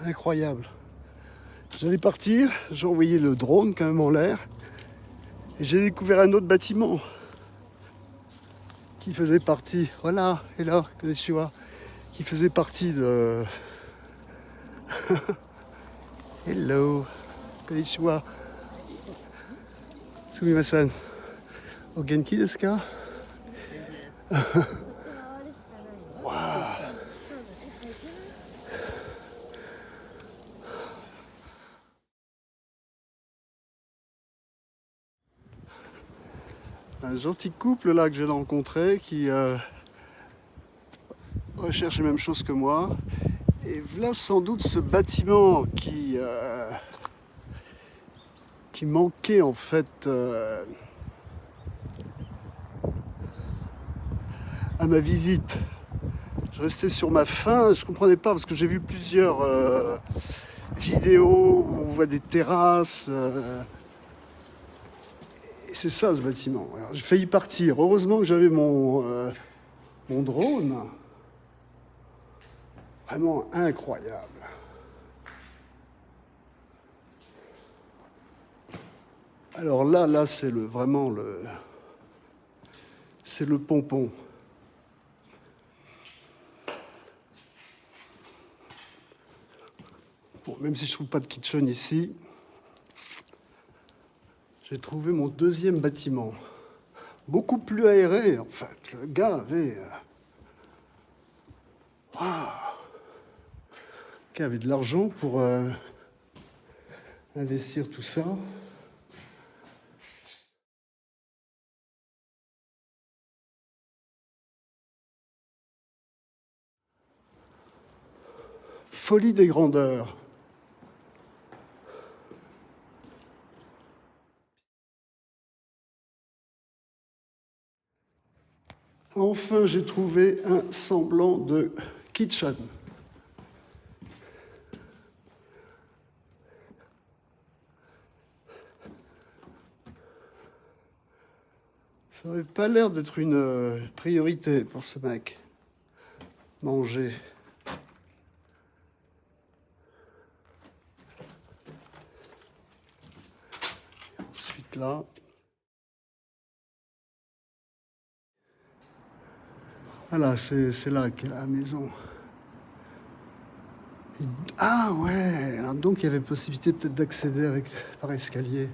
incroyable. J'allais partir, j'ai envoyé le drone quand même en l'air et j'ai découvert un autre bâtiment qui faisait partie, voilà, et là, konnichiwa, qui faisait partie de... Hello, konnichiwa, sumimasen, o genki desu ka? Un gentil couple là que j'ai rencontré qui recherche les mêmes choses que moi. Et voilà sans doute ce bâtiment qui manquait en fait à ma visite. Je restais sur ma faim, je comprenais pas parce que j'ai vu plusieurs vidéos où on voit des terrasses. Et c'est ça ce bâtiment. Alors, j'ai failli partir. Heureusement que j'avais mon drone. Vraiment incroyable. Alors là, c'est c'est le pompon. Bon, même si je trouve pas de kitchen ici, j'ai trouvé mon deuxième bâtiment. Beaucoup plus aéré, en fait. Le gars avait... qui avait de l'argent pour investir tout ça. Folie des grandeurs. Enfin, j'ai trouvé un semblant de kitchen. Ça n'avait pas l'air d'être une priorité pour ce mec. Manger. Ensuite là. Voilà, c'est là qu'est la maison. Ah ouais, alors donc il y avait possibilité peut-être d'accéder par escalier.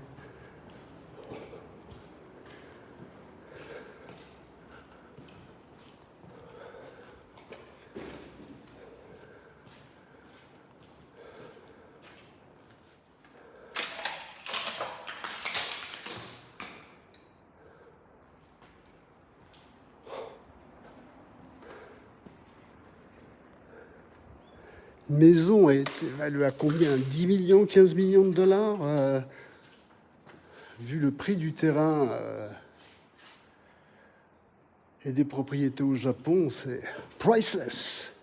Une maison a été évaluée à combien? 10 millions, 15 millions de dollars vu le prix du terrain et des propriétés au Japon, c'est priceless.